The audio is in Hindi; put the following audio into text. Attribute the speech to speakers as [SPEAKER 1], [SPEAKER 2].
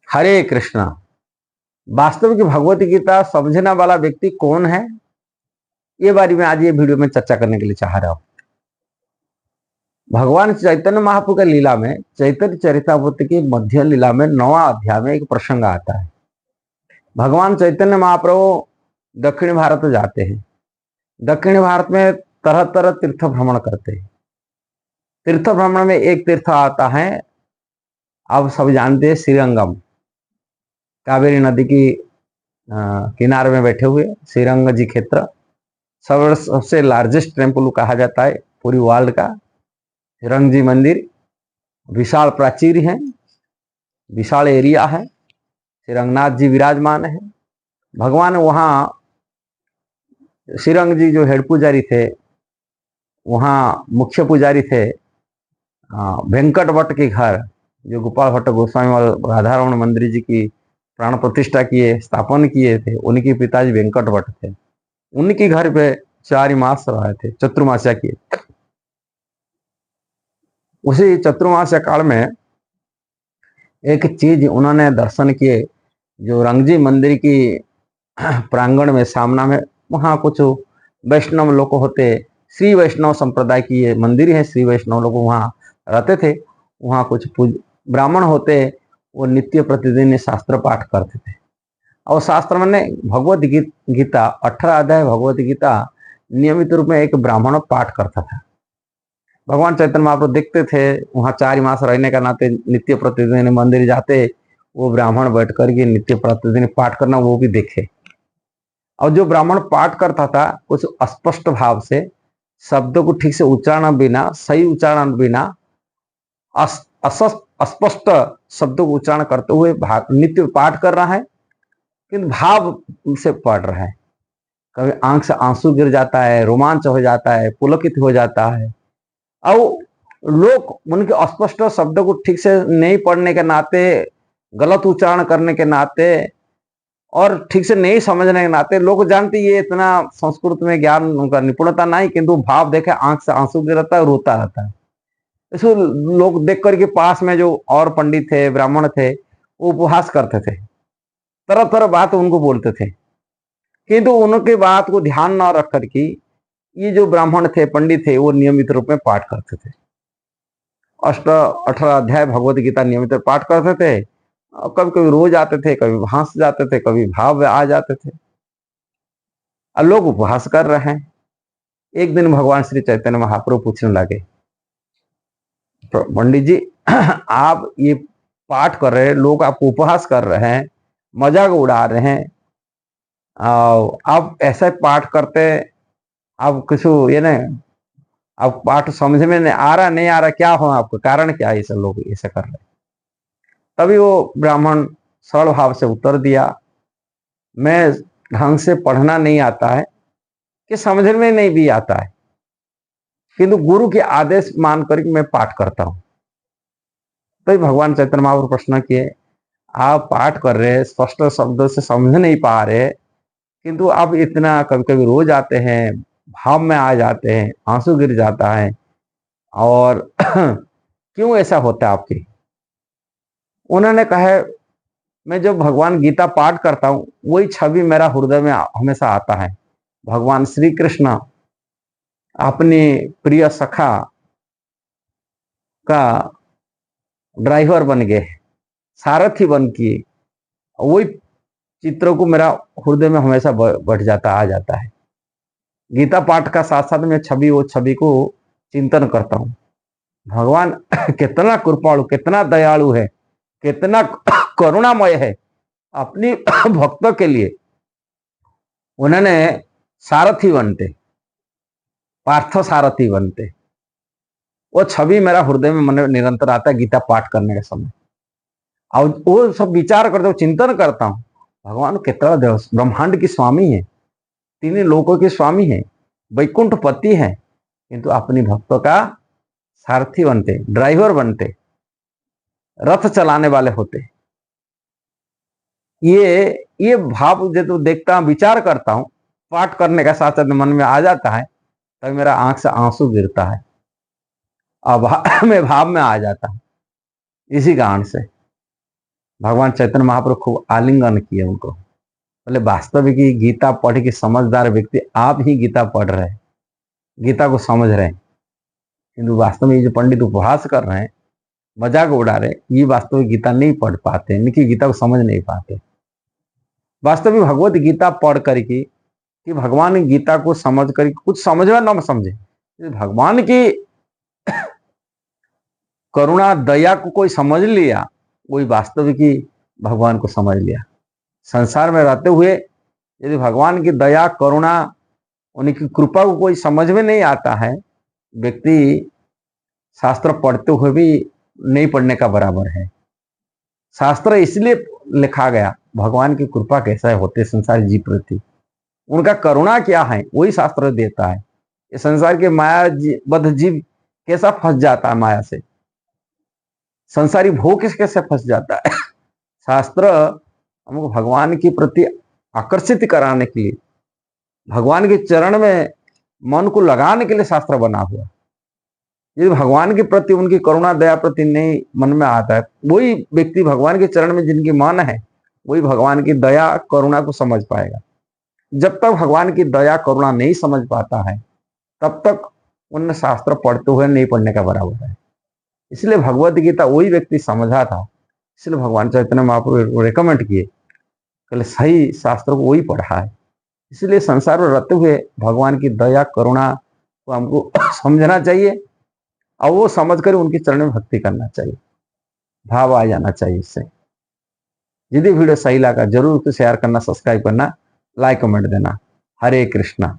[SPEAKER 1] हरे कृष्णा। वास्तव की भगवत गीता समझने वाला व्यक्ति कौन है, ये बारे में आज ये वीडियो में चर्चा करने के लिए चाह रहा हूं। भगवान चैतन्य महाप्रभु का लीला में चैतन्य चरितामृत की मध्य लीला में 9वां अध्याय में एक प्रसंग आता है। भगवान चैतन्य महाप्रभु दक्षिण भारत जाते हैं। दक्षिण भारत में तरह तरह तीर्थ भ्रमण करते हैं। तीर्थ भ्रमण में एक तीर्थ आता है, आप सब जानते हैं, श्रीरंगम। कावेरी नदी की किनारे में बैठे हुए श्रीरंग जी क्षेत्र सबसे लार्जेस्ट टेम्पल कहा जाता है पूरी वर्ल्ड का। श्रीरंग जी मंदिर विशाल प्राचीर है, विशाल एरिया है। श्रीरंगनाथ जी विराजमान है। भगवान वहाँ श्रीरंग जी जो हेड पुजारी थे, वहाँ मुख्य पुजारी थे वेंकट भट्ट के घर, जो गोपाल भट्ट गोस्वामी और राधारमण मंदिर जी की प्राण प्रतिष्ठा किए, स्थापन किए थे, उनके पिताजी वेंकट भट्ट थे। उनके घर पे 4 मास रहे थे, चतुर्मास्या किए। उसी चतुर्मास्या काल में एक चीज उन्होंने दर्शन किए, जो रंगजी मंदिर की प्रांगण में सामना में वहाँ कुछ वैष्णव लोग होते, श्री वैष्णव संप्रदाय की ये मंदिर है। श्री वैष्णव लोग वहाँ रहते थे। वहाँ कुछ ब्राह्मण होते, वो नित्य प्रतिदिन शास्त्र पाठ करते थे। और शास्त्र में भगवत गीता 18 अध्याय भगवत गीता नियमित रूप में एक ब्राह्मण पाठ करता था। भगवान चैतन्य महाप्रभु देखते थे, वहाँ 4 मास रहने का नाते नित्य प्रतिदिन मंदिर जाते, वो ब्राह्मण बैठ करके नित्य प्रतिदिन पाठ करना वो भी देखे। और जो ब्राह्मण पाठ करता था कुछ अस्पष्ट भाव से, शब्दों को ठीक से उच्चारण बिना, सही उच्चारण बिना, अस्पष्ट शब्दों को उच्चारण करते हुए नित्य पाठ कर रहा है, किंतु भाव से पढ़ रहा है। कभी आंख से आंसू गिर जाता है, रोमांच हो जाता है, पुलकित हो जाता है। और लोग उनके अस्पष्ट शब्दों को ठीक से नहीं पढ़ने के नाते, गलत उच्चारण करने के नाते और ठीक से नहीं समझने के नाते, लोग जानते ये इतना संस्कृत में ज्ञान उनका निपुणता नहीं, किंतु भाव देखे आंख से आंसू गिरता है, रोता रहता है। इसको लोग देख करके पास में जो और पंडित थे, ब्राह्मण थे, वो उपहास करते थे, तरह तरह बात उनको बोलते थे। किंतु उनके बात को ध्यान न रख करके ये जो ब्राह्मण थे, पंडित थे, वो नियमित रूप में पाठ करते थे। 18 अध्याय भगवत गीता नियमित पाठ करते थे। कभी कभी रोज आते थे, कभी भांस जाते थे, कभी भाव आ जाते थे। और लोग उपहास कर रहे हैं। एक दिन भगवान श्री चैतन्य महाप्रभु पूछने लगे, पंडित जी आप ये पाठ कर रहे हैं, लोग आपको उपहास कर रहे हैं, मजाक उड़ा रहे हैं, आप ऐसा पाठ करते, आप कुछ ये नहीं, आप पाठ समझ में नहीं आ रहा, क्या हो आपको, कारण क्या है, सब लोग ऐसा कर रहे हैं। तभी वो ब्राह्मण सरल भाव से उत्तर दिया, मैं ढंग से पढ़ना नहीं आता है, कि समझ में नहीं भी आता है, किंतु गुरु के आदेश मान कर मैं पाठ करता हूं। तो भगवान चैतन्य महाप्रभु प्रश्न किए, आप पाठ कर रहे हैं, स्पष्ट शब्दों से समझ नहीं पा रहे, किंतु आप इतना कभी कभी रो जाते हैं, भाव में आ जाते हैं, आंसू गिर जाता है, और क्यों ऐसा होता है आपके। उन्होंने कहा, मैं जब भगवान गीता पाठ करता हूं, वही छवि मेरा हृदय में हमेशा आता है। भगवान श्री कृष्ण अपनी प्रिय सखा का ड्राइवर बन गए, सारथी बन के, वही चित्रों को मेरा हृदय में हमेशा बढ़ जाता, आ जाता है। गीता पाठ का साथ साथ मैं वो छवि को चिंतन करता हूँ। भगवान कितना कृपालु, कितना दयालु है, कितना करुणामय है। अपनी भक्तों के लिए उन्होंने सारथी बनते, पार्थ सारथी बनते, वो छवि मेरा हृदय में मन निरंतर आता है गीता पाठ करने के समय। और वो सब विचार करते, चिंतन करता हूँ, भगवान कितना ब्रह्मांड की स्वामी है, 3 लोकों के स्वामी है, वैकुंठ पति है, किंतु अपनी भक्तों का सारथी बनते, ड्राइवर बनते, रथ चलाने वाले होते। ये भाव जब देखता हूं, विचार करता हूं, पाठ करने का साथ साथ मन में आ जाता है, तब मेरा आंख से आंसू गिरता है, अब मैं भाव में आ जाता हूं। इसी कारण से भगवान चैतन्य महाप्रभु खूब आलिंगन किए उनको, बोले वास्तविक गीता पढ़ के समझदार व्यक्ति आप ही गीता पढ़ रहे हैं, गीता को समझ रहे हैं, किंतु वास्तव में ये जो पंडित उपहास कर रहे हैं, मजाक उड़ा रहे, ये वास्तविक गीता नहीं पढ़ पाते, इनकी गीता को समझ नहीं पाते। वास्तविक भगवत गीता पढ़ करके कि भगवान गीता को समझ कर कुछ समझ में न समझे, भगवान की करुणा दया को कोई समझ लिया, वही वास्तविक भगवान को समझ लिया। संसार में रहते हुए यदि भगवान की दया करुणा उनकी कृपा को कोई समझ में नहीं आता है, व्यक्ति शास्त्र पढ़ते हुए भी नहीं पढ़ने का बराबर है। शास्त्र इसलिए लिखा गया, भगवान की कृपा कैसा होते संसार जीव प्रति, उनका करुणा क्या है, वही शास्त्र देता है। ये संसार के माया बद्ध जीव कैसा फंस जाता है माया से, संसारी भोग कैसे फंस जाता है। शास्त्र हमको भगवान के प्रति आकर्षित कराने के लिए, भगवान के चरण में मन को लगाने के लिए शास्त्र बना हुआ। यदि भगवान के प्रति उनकी करुणा दया प्रति नहीं मन में आता है, वही व्यक्ति भगवान के चरण में जिनकी मन है, वही भगवान की दया करुणा को समझ पाएगा। जब तक भगवान की दया करुणा नहीं समझ पाता है, तब तक उन शास्त्र पढ़ते हुए नहीं पढ़ने का बराबर है। इसलिए भगवत गीता वही व्यक्ति समझा था, इसलिए भगवान चैतन्य महाप्रभु रेकमेंड किए, कहले सही शास्त्र को वही पढ़ा है। इसलिए संसार में रहते हुए भगवान की दया करुणा को हमको समझना चाहिए और वो समझ कर उनके चरण में भक्ति करना चाहिए, भाव आ जाना चाहिए। इससे यदि वीडियो सही लगा जरूर शेयर करना, सब्सक्राइब करना, लाइक कमेंट देना। हरे कृष्णा।